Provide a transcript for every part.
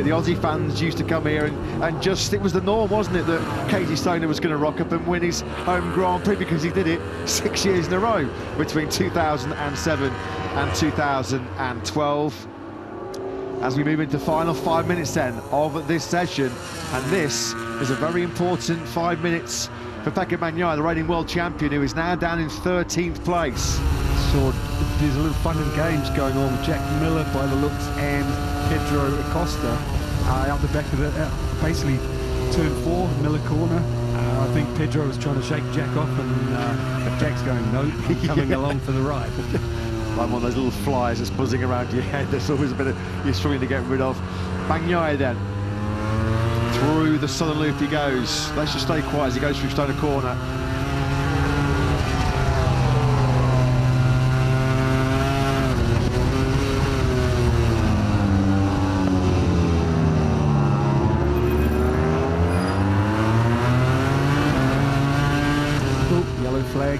The Aussie fans used to come here and just, it was the norm, wasn't it, that Casey Stoner was going to rock up and win his home Grand Prix, because he did it 6 years in a row between 2007 and 2012. As we move into final 5 minutes then of this session, and this is a very important 5 minutes for Pecco Bagnaia, the reigning world champion, who is now down in 13th place. So there's a little fun and games going on with Jack Miller by the looks, and Pedro Acosta out the back of the, basically turn 4, Miller corner. I think Pedro was trying to shake Jack off, and Jack's going, no, I'm coming along for the ride. Like one of those little flies that's buzzing around your head. There's always a bit of you're struggling to get rid of. Bagnaia then, through the southern loop he goes. Let's just stay quiet as he goes through Stoner corner. Yellow flag,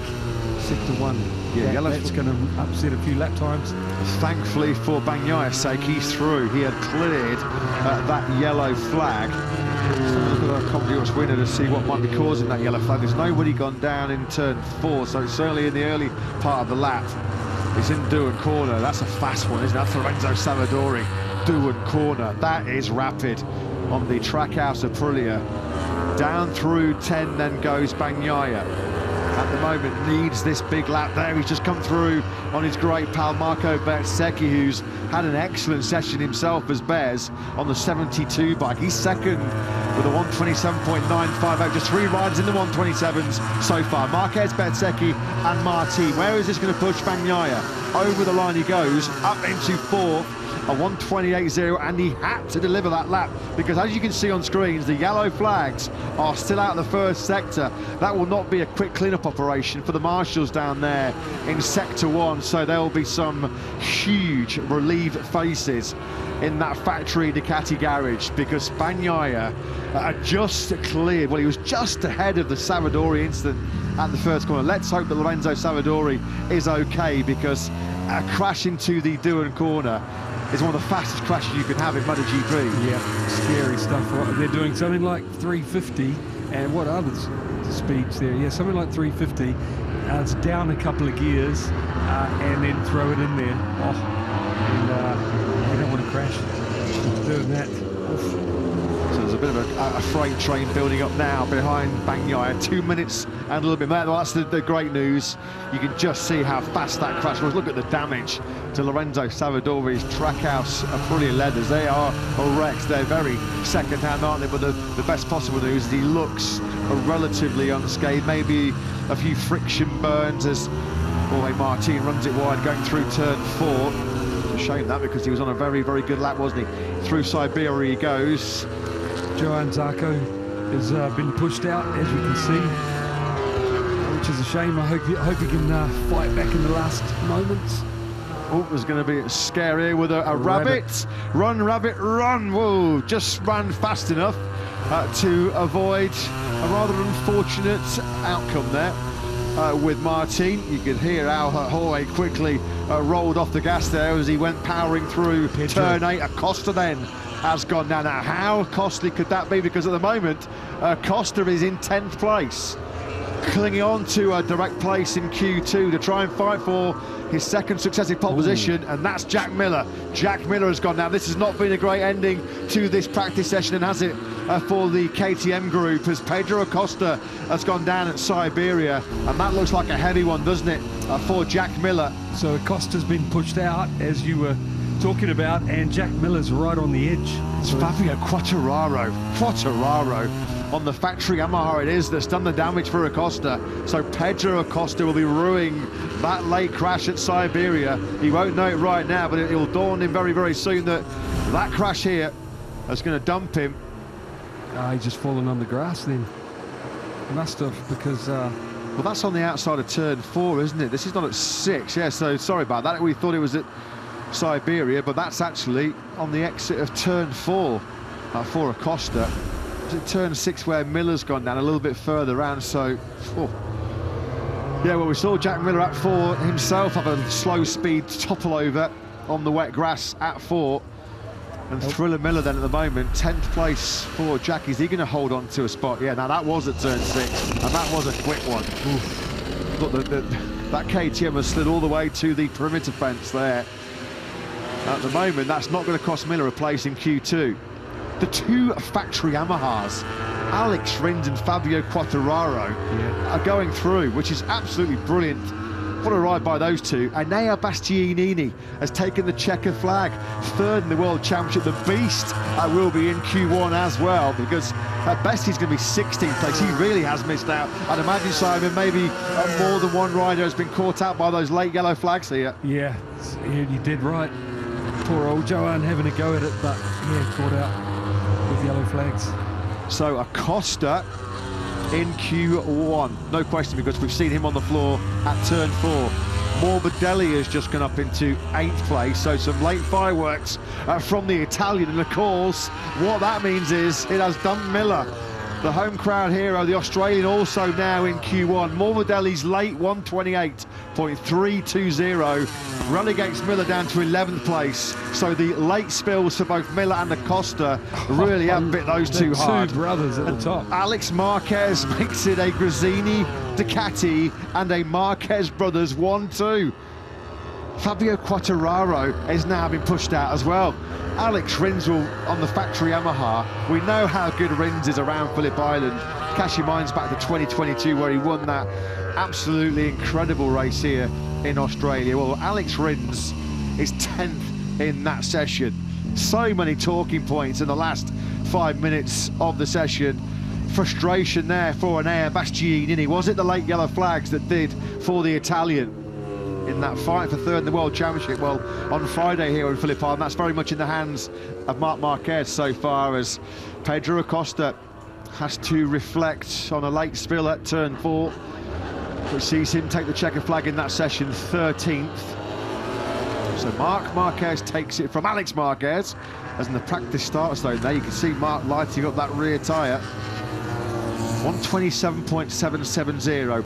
sector 1. Yeah, that's going to upset a few lap times. Thankfully for Bagnaia's sake, he's through. He had cleared that yellow flag. Let's look at our Comedy winner to see what might be causing that yellow flag. There's nobody gone down in turn 4, so it's certainly in the early part of the lap. It's in Doohan corner. That's a fast one, isn't it? That's Lorenzo Savadori. Doohan corner. That is rapid on the Trackhouse Aprilia. Down through 10 then goes Bagnaia. At the moment needs this big lap there. He's just come through on his great pal Marco Bezzecchi, who's had an excellent session himself as Bez on the 72 bike. He's second with a 127.958, just 3 rides in the 127s so far. Marquez, Bezzecchi and Martin. Where is this going to push Bagnaia? Over the line he goes, up into 4th. A 128.0, and he had to deliver that lap, because as you can see on screens, the yellow flags are still out of the first sector. That will not be a quick cleanup operation for the marshals down there in sector 1, so there will be some huge relieved faces in that factory Ducati garage, because Bagnaia just cleared, well, he was just ahead of the Savadori incident at the first corner. Let's hope that Lorenzo Savadori is okay, because a crash into the Doohan corner is one of the fastest crashes you can have in MotoGP. Yeah, scary stuff. They're doing something like 350, and what other speeds there? Yeah, something like 350. It's down a couple of gears, and then throw it in there. Oh, and you don't want to crash doing that. Oof. So there's a bit of a freight train building up now behind Bagnaia. 2 minutes and a little bit more. Well, that's the great news. You can just see how fast that crash was. Look at the damage to Lorenzo Savadori's Trackhouse Aprilia leathers. They are wrecked. They're very second-hand, aren't they? But the best possible news is he looks relatively unscathed. Maybe a few friction burns as Jorge Martin runs it wide going through turn 4. It's a shame that, because he was on a very, very good lap, wasn't he? Through Siberia he goes. Johann Zarco has been pushed out, as you can see, which is a shame. I hope he can fight back in the last moments. Oh, there's going to be a scare here with a rabbit. Run, rabbit, run. Whoa, just ran fast enough to avoid a rather unfortunate outcome there with Martin. You could hear how Jorge quickly rolled off the gas there as he went powering through turn 8. Acosta then has gone down. Now, how costly could that be? Because at the moment, Costa is in 10th place, clinging on to a direct place in Q2 to try and fight for his second successive pole position, and that's Jack Miller. Jack Miller has gone down. This has not been a great ending to this practice session, and has it for the KTM group, as Pedro Acosta has gone down at Siberia, and that looks like a heavy one, doesn't it, for Jack Miller. So Acosta's been pushed out, as you were talking about, and Jack Miller's right on the edge. It's Fabio Quartararo on the factory Yamaha it is that's done the damage for Acosta. So Pedro Acosta will be ruining that late crash at Siberia. He won't know it right now, but it'll dawn him very, very soon that that crash here is going to dump him. He's just fallen on the grass then. He must have, because well, that's on the outside of turn 4, isn't it? This is not at 6. Yeah, so sorry about that. We thought it was at Siberia, but that's actually on the exit of turn 4 for Acosta. It's at turn 6 where Miller's gone down a little bit further round. So yeah, well, we saw Jack Miller at 4 himself have a slow speed topple over on the wet grass at 4, And Thriller Miller then at the moment, 10th place for Jack. Is he going to hold on to a spot? Yeah, now that was at turn 6, and that was a quick one. Oof. Look, that KTM has slid all the way to the perimeter fence there. At the moment, that's not going to cost Miller a place in Q2. The two factory Yamahas, Alex Rins and Fabio Quartararo, are going through, which is absolutely brilliant. What a ride by those two. Enea Bastianini has taken the checker flag, third in the World Championship. The Beast will be in Q1 as well, because at best he's going to be 16th place. He really has missed out. I'd imagine, Simon, maybe more than one rider has been caught out by those late yellow flags here. Yeah, you did right. Poor old Johan having a go at it, but yeah, caught out with yellow flags. So Acosta in Q1, no question, because we've seen him on the floor at turn 4. Morbidelli has just gone up into 8th place, so some late fireworks from the Italian, and of course what that means is it has dumped Miller. The home crowd hero, the Australian, also now in Q1. Morbidelli's late 128.320 relegates Miller down to 11th place. So the late spills for both Miller and Acosta really have bit those two hard. Two brothers at the top. Alex Marquez makes it a Gresini, Ducati and a Marquez brothers 1-2. Fabio Quartararo has now been pushed out as well. Alex Rins will on the factory Yamaha. We know how good Rins is around Phillip Island. Cast your minds back to 2022 where he won that absolutely incredible race here in Australia. Well, Alex Rins is 10th in that session. So many talking points in the last 5 minutes of the session. Frustration there for Enea Bastianini. Was it the late yellow flags that did for the Italian in that fight for third in the World Championship? Well, on Friday here in Phillip Island, that's very much in the hands of Marc Marquez so far, as Pedro Acosta has to reflect on a late spill at turn 4, which sees him take the checker flag in that session, 13th. So Marc Marquez takes it from Alex Marquez, as in the practice start zone there. You can see Marc lighting up that rear tyre. 127.770.